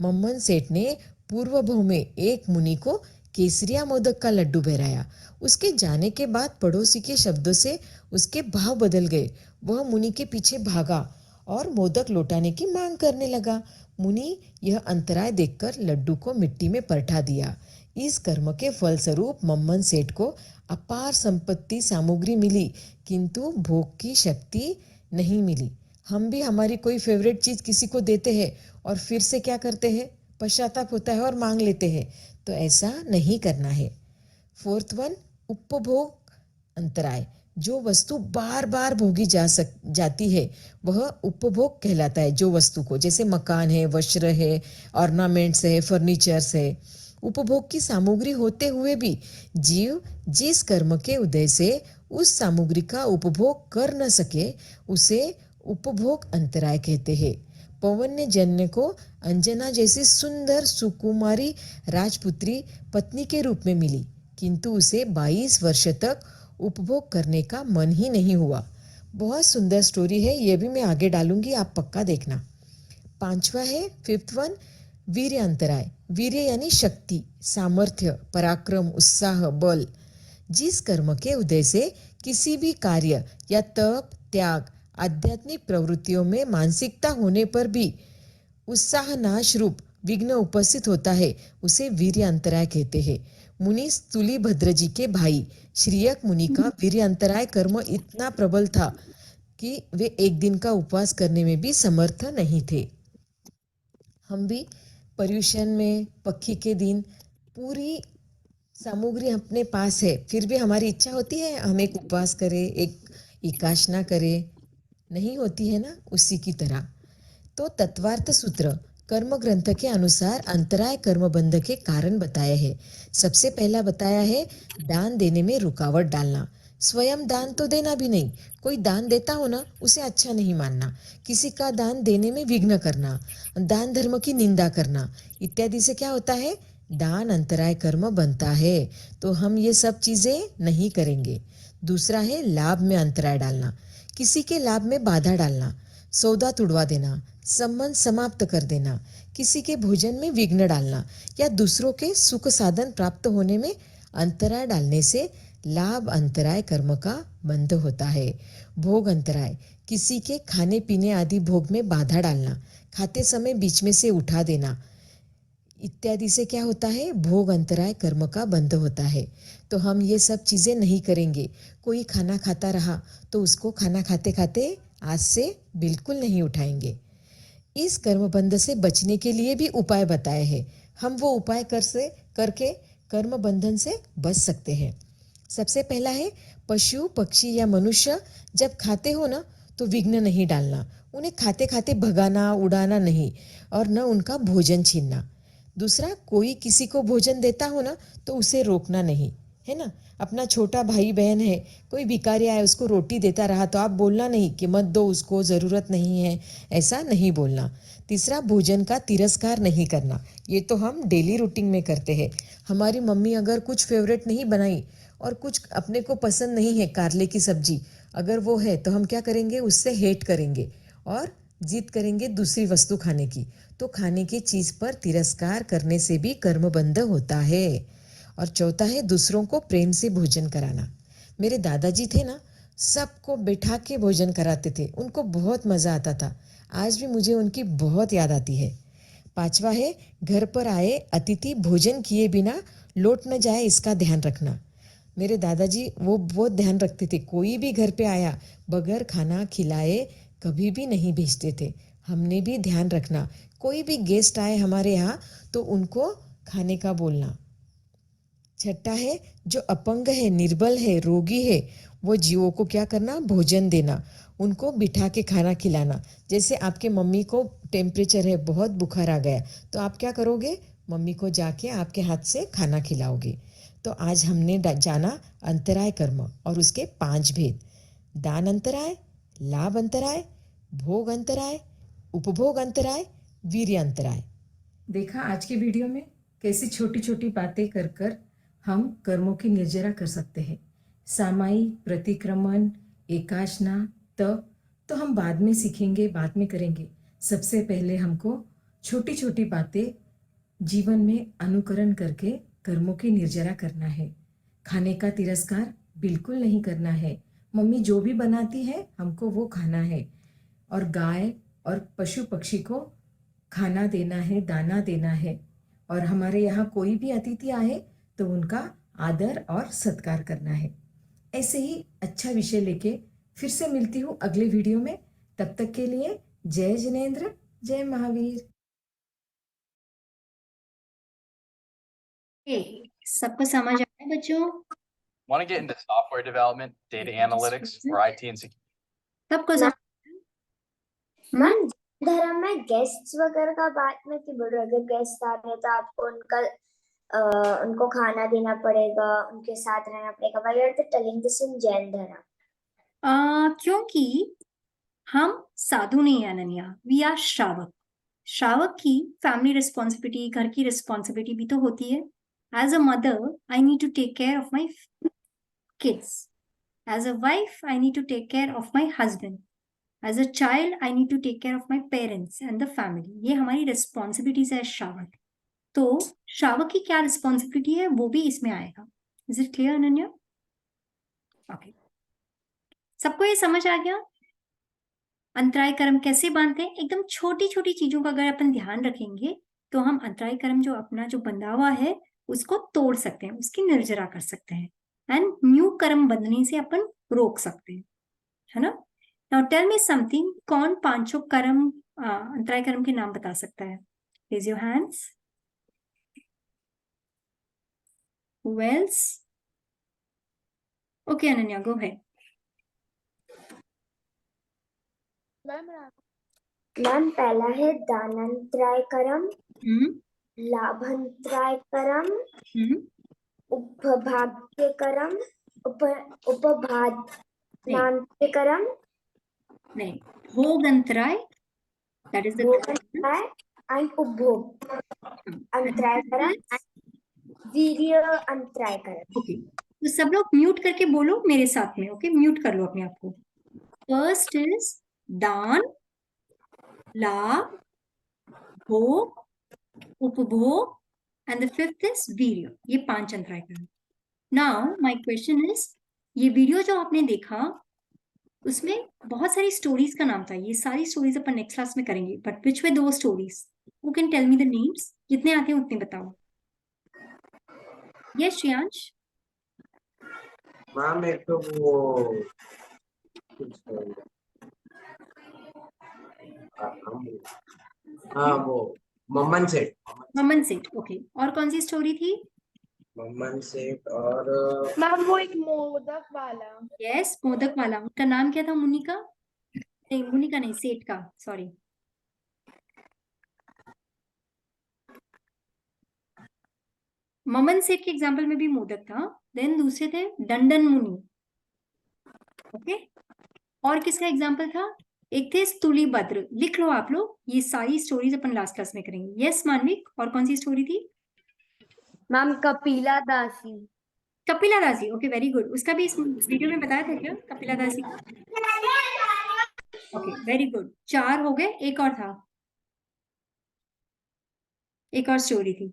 मम्मन सेठ ने पूर्व भव में एक मुनि को केसरिया मोदक का लड्डू बहराया। उसके जाने के बाद पड़ोसी के शब्दों से उसके भाव बदल गए। वह मुनि के पीछे भागा और मोदक लौटाने की मांग करने लगा। मुनि यह अंतराय देखकर लड्डू को मिट्टी में परठा दिया। इस कर्म के फलस्वरूप मम्मन सेठ को अपार संपत्ति सामग्री मिली, किंतु भोग की शक्ति नहीं मिली। हम भी हमारी कोई फेवरेट चीज किसी को देते हैं और फिर से क्या करते हैं? पश्चाताप होता है और मांग लेते हैं। तो ऐसा नहीं करना है। फोर्थ वन, उपभोग अंतराय। जो वस्तु बार बार भोगी जाती है, वह उपभोग कहलाता है। जो वस्तु को, जैसे मकान है, वस्त्र है, ऑर्नामेंट्स है, फर्नीचर्स है, उपभोग की सामग्री होते हुए भी जीव जिस कर्म के उदय से उस सामग्री का उपभोग कर न सके उसे उपभोग अंतराय कहते हैं। पवन ने जन्य को अंजना जैसी सुंदर सुकुमारी राजपुत्री पत्नी के रूप में मिली, किंतु उसे 22 वर्ष तक उपभोग करने का मन ही नहीं हुआ। बहुत सुंदर स्टोरी है, ये भी मैं आगे डालूंगी, आप पक्का देखना। 5वां है, 5th वन, वीर्य अंतराय। वीर्य यानी शक्ति, सामर्थ्य, पराक्रम, उत्साह, बल। जिस कर्म के उदय से किसी भी कार्य या तप, त्याग, आध्यात्मिक प्रवृत्तियों में मानसिकता होने पर भी उत्साह नाश रूप विघ्न उपस्थित होता है, उसे वीर्य अंतराय कहते हैं। मुनि स्तुलिभद्र जी के भाई श्रीयक मुनि का वीर्य अंतराय कर्म इतना प्रबल था कि वे एक दिन का उपवास करने में भी समर्थ नहीं थे। हम भी पर्यूषण में पक्षी के दिन पूरी सामग्री अपने पास है, फिर भी हमारी इच्छा होती है हम एक उपवास करें, एक एकादशी करें, नहीं होती है ना, उसी की तरह। तो तत्वार्थ सूत्र कर्म ग्रंथ के अनुसार अंतराय कर्म बंध के कारण बताए हैं। सबसे पहला बताया है दान देने में रुकावट डालना। स्वयं दान तो देना भी नहीं, कोई दान देता हो ना उसे अच्छा नहीं मानना, किसी का दान देने में विघ्न करना, दान धर्म की निंदा करना इत्यादि से क्या होता है, दान अंतराय कर्म बनता है। तो हम ये सब चीजें नहीं करेंगे। दूसरा है लाभ में अंतराय डालना, किसी के लाभ में बाधा डालना, सौदा तुड़वा देना, संबंध समाप्त कर देना, किसी के भोजन में विघ्न डालना या दूसरों के सुख साधन प्राप्त होने में अंतराय डालने से लाभ अंतराय कर्म का बंध होता है। भोग अंतराय, किसी के खाने पीने आदि भोग में बाधा डालना, खाते समय बीच में से उठा देना इत्यादि से क्या होता है, भोग अंतराय कर्म का बंध होता है। तो हम ये सब चीजें नहीं करेंगे। कोई खाना खाता रहा तो उसको खाना खाते खाते आज से बिल्कुल नहीं उठाएंगे। इस कर्म बंध से बचने के लिए भी उपाय बताए हैं, हम वो उपाय करके कर्म बंधन से बच सकते हैं। सबसे पहला है पशु पक्षी या मनुष्य जब खाते हो ना तो विघ्न नहीं डालना, उन्हें खाते खाते भगाना उड़ाना नहीं और न उनका भोजन छीनना। दूसरा, कोई किसी को भोजन देता हो ना तो उसे रोकना नहीं, है ना। अपना छोटा भाई बहन है, कोई भिखारी आया उसको रोटी देता रहा तो आप बोलना नहीं कि मत दो उसको, ज़रूरत नहीं है, ऐसा नहीं बोलना। तीसरा, भोजन का तिरस्कार नहीं करना, ये तो हम डेली रूटीन में करते हैं। हमारी मम्मी अगर कुछ फेवरेट नहीं बनाई और कुछ अपने को पसंद नहीं है, कारले की सब्जी अगर वो है तो हम क्या करेंगे, उससे हेट करेंगे और जिद करेंगे दूसरी वस्तु खाने की। तो खाने की चीज पर तिरस्कार करने से भी कर्म बंध होता है। और चौथा है दूसरों को प्रेम से भोजन कराना। मेरे दादाजी थे ना, सबको बैठा के भोजन कराते थे, उनको बहुत मजा आता था। आज भी मुझे उनकी बहुत याद आती है। 5वां है घर पर आए अतिथि भोजन किए बिना लौट न जाए, इसका ध्यान रखना। मेरे दादाजी वो बहुत ध्यान रखते थे, कोई भी घर पे आया बगैर खाना खिलाए कभी भी नहीं भेजते थे। हमने भी ध्यान रखना, कोई भी गेस्ट आए हमारे यहाँ तो उनको खाने का बोलना। छठा है जो अपंग है, निर्बल है, रोगी है, वो जीवों को क्या करना, भोजन देना, उनको बिठा के खाना खिलाना। जैसे आपके मम्मी को टेम्परेचर है, बहुत बुखार आ गया तो आप क्या करोगे, मम्मी को जाके आपके हाथ से खाना खिलाओगे। तो आज हमने जाना अंतराय कर्म और उसके 5 भेद, दान अंतराय, लाभ अंतराय, भोग अंतराय, उपभोग अंतराय, वीर्य अंतराय। देखा आज के वीडियो में कैसी छोटी छोटी बातें कर कर हम कर्मों की निर्जरा कर सकते हैं। सामाई, प्रतिक्रमण, एकाशना, तप तो हम बाद में सीखेंगे, बाद में करेंगे। सबसे पहले हमको छोटी छोटी बातें जीवन में अनुकरण करके कर्मों की निर्जरा करना है। खाने का तिरस्कार बिल्कुल नहीं करना है। मम्मी जो भी बनाती है हमको वो खाना है। और गाय और पशु पक्षी को खाना देना है, दाना देना है। और हमारे यहाँ कोई भी अतिथि आए तो उनका आदर और सत्कार करना है। ऐसे ही अच्छा विषय लेके फिर से मिलती हूँ अगले वीडियो में। तब तक के लिए जय जिनेंद्र, जय महावीर। सबको समझ आ रहा है बच्चों? Want to get into software development, data analytics, or IT and security? सबको समझ मैम धर्म में गेस्ट्स वगैरह का बात में क्यों बोल रहे हो? अगर गेस्ट आ रहे हैं तो आपको उनका उनको खाना देना पड़ेगा, उनके साथ रहना पड़ेगा. Why are they telling this in Jain Dharma? क्योंकि हम साधु नहीं है अनन्या, वी आर श्रावक. श्रावक की फैमिली रिस्पॉन्सिबिलिटी, घर की रिस्पॉन्सिबिलिटी भी तो होती है. As a mother I need to take care of my kids. As a wife I need to take care of my husband. As a child I need to take care of my parents and the family. ये हमारी responsibilities है श्रावक. तो श्रावक की क्या responsibility है वो भी इसमें आएगा. Is it clear Ananya? Okay, सबको ये समझ आ गया? अंतराय कर्म कैसे बांधते हैं? एकदम छोटी छोटी चीजों का अगर अपन ध्यान रखेंगे तो हम अंतराय कर्म जो अपना जो बंधा हुआ है उसको तोड़ सकते हैं, उसकी निर्जरा कर सकते हैं, एंड न्यू कर्म बंधने से अपन रोक सकते हैं, है ना? नाउ टेल मी समथिंग, कौन पांचों कर्म अंतराय कर्म के नाम बता सकता है? Raise your hands. Who else? Okay, Ananya, go ahead. Ma'am पहला है दानंतराय कर्म, हम्म लाभंतराय कर्म, हम्म उपभाग्य कर्म, उपभाज्नांत्य कर्म, नहीं, भोग अंतराय, that is the भोगंतराय एंड उपभोग अंतराय कर्म, वीर्य अंतराय कर्म. ओके, तो सब लोग म्यूट करके बोलो मेरे साथ में. ओके, म्यूट कर लो अपने आप को. फर्स्ट इज दान, लाभ, भोग, उपभोग, एंड द फिफ्थ इज वीर्य. ये 5 अंतराय कर्म. नाउ माय क्वेश्चन इज, ये वीडियो जो आपने देखा उसमें बहुत सारी स्टोरीज का नाम था. ये सारी स्टोरीज अपन नेक्स्ट क्लास में करेंगे, बट विच वे दो stories? Who can tell me the names? जितने आते हैं उतने बताओ. यस श्रेयांश. मैम एक तो वो हाँ वो मम्मन सेठ. ममन सेठ. ओके, और कौन सी स्टोरी थी? मम्मन सेठ और मैम वो एक मोदक वाला. यस, मोदक वाला. उनका नाम क्या था? मुनिका? नहीं, मुनिका नहीं, सेठ का, सॉरी. ममन सेठ के एग्जाम्पल में भी मोदक था. देन दूसरे थे दंडन मुनि. ओके, और किसका एग्जाम्पल था? एक थे स्तुलिभद्र. लिख लो आप लोग, ये सारी स्टोरीज अपन लास्ट क्लास में करेंगे. यस मानविक, और कौन सी स्टोरी थी? मैम कपिला दासी. कपिला दासी. Okay, very good. उसका भी इस वीडियो में बताया था क्या कपिला दासी का? Okay, very good. 4 हो गए. एक और था, एक और स्टोरी थी,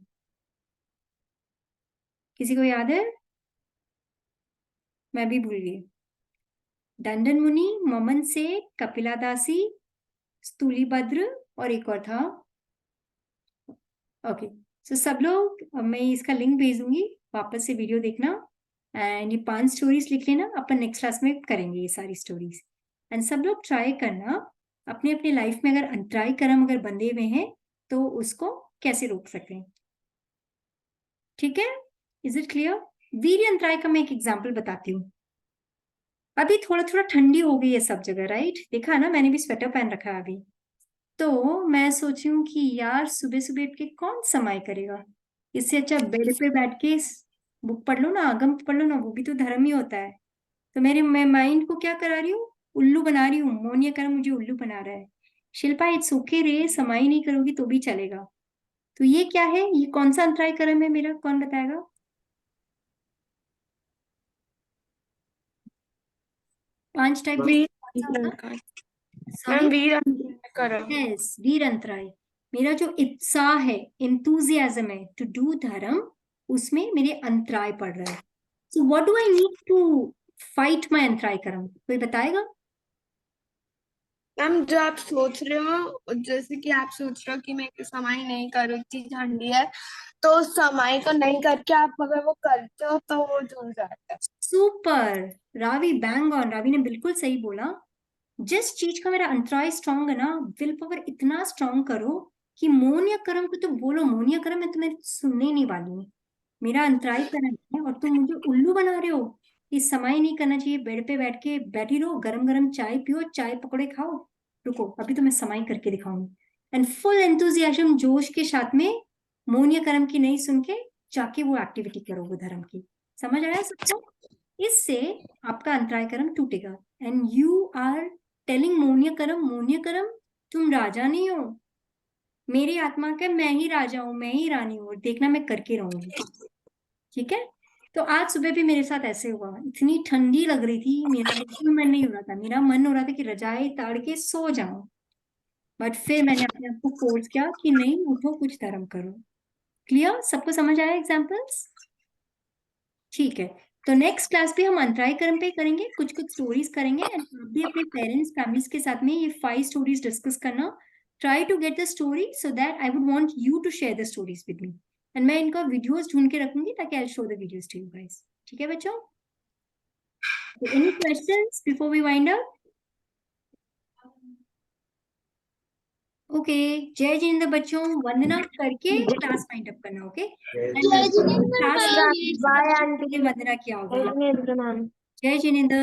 किसी को याद है? मैं भी भूल गई. दंडन मुनि, ममन सेठ, कपिला दासी, स्तुलिभद्र, और एक और था. ओके, सो सब लोग, मैं इसका लिंक भेज दूंगी, वापस से वीडियो देखना, एंड ये 5 स्टोरीज लिख लेना. अपन नेक्स्ट क्लास में करेंगे ये सारी स्टोरीज. एंड सब लोग ट्राई करना अपने अपने लाइफ में, अगर अंतराय कर्म अगर बंधे हुए हैं तो उसको कैसे रोक सकें. ठीक है? Is it clear? वीर्य अंतराय का मैं एक एग्जाम्पल बताती हूँ. अभी थोड़ा थोड़ा ठंडी हो गई है सब जगह, राइट? देखा ना, मैंने भी स्वेटर पहन रखा है अभी. तो मैं सोची हूँ कि यार सुबह सुबह उठ के कौन समाई करेगा. इससे अच्छा बेड पे बैठ के बुक पढ़ लो ना, आगम पढ़ लो ना, वो भी तो धर्म ही होता है. तो मैं माइंड को क्या करा रही हूँ? उल्लू बना रही हूँ. मोनिया कर्म मुझे उल्लू बना रहा है. शिल्पा, इट्स ओके रे, समाई नहीं करोगी तो भी चलेगा. तो ये क्या है? ये कौन सा अंतराय कर्म है मेरा? कौन बताएगा? पांच टाइप वीर कर्म. यस, वीर अंतराय. मेरा जो उत्साह है, इंथुजियाज्म है टू डू धर्म, उसमें मेरे अंतराय पड़ रहा है. So what do I need to fight my अंतराय कर्म? कोई बताएगा? मैम जो आप सोच रहे हो, जैसे कि आप सोच रहे हो कि मैं समाई नहीं करूँ, इतनी ठंडी है, तो समाई को नहीं करके आप अगर वो करते हो तो वो धुल जाता है. Super Ravi, bang on. Ravi ने बिल्कुल सही बोला. जिस चीज का मेरा अंतराय स्ट्रांग है ना, विल पावर इतना स्ट्रांग करो कि मौन या कर्म को तो बोलो मौन या कर्म, मैं तुम्हें सुनने ही नहीं वाली हूँ. मेरा अंतराय कर्म है और तुम मुझे उल्लू बना रहे हो. इस समय नहीं करना चाहिए. बेड पे बैठ के बैठी रहो, गरम गरम चाय पियो, चाय पकौड़े खाओ. रुको, अभी तो मैं समय करके दिखाऊंगी. एंड फुल एंथुजियाज्म, जोश के साथ में मौन या कर्म की नहीं सुन के जाके वो एक्टिविटी करो वो धर्म की। समझ आया सबको? इससे आपका अंतराय कर्म टूटेगा। एंड यू आर टेलिंग मोन्य करम तुम राजा नहीं हो, मेरी आत्मा का मैं ही राजा हूं, मैं ही रानी हूं, देखना मैं करके रहूंगी। ठीक है? तो आज सुबह भी मेरे साथ ऐसे हुआ, इतनी ठंडी लग रही थी, मेरा बिल्कुल मन नहीं हो रहा था, मेरा मन हो रहा था कि रजाई ताड़ के सो जाऊं, बट फिर मैंने अपने आप को फोर्स किया कि नहीं, उठो, कुछ धर्म करो। क्लियर? सबको समझ आया एग्जाम्पल्स? ठीक है, तो नेक्स्ट क्लास पे हम अंतराय कर्म पे करेंगे, कुछ कुछ स्टोरीज करेंगे, एंड आप भी अपने पेरेंट्स फैमिलीज के साथ में ये 5 स्टोरीज डिस्कस करना। Try to get the story so that I would want you to share the stories with me, and मैं इनका वीडियोस ढूंढ के रखूंगी ताकि I show the videos to you guys. ठीक है बच्चों? Any questions before we wind up? Okay, जय जिनेंद्र बच्चों, वंदना करके क्लास वाइंड अप करना। ओके, जय Jinendra class ma'am. Bye aunty. वंदना किया होगा। जय जिनेंद्र मैम। जय जिनेंद्र।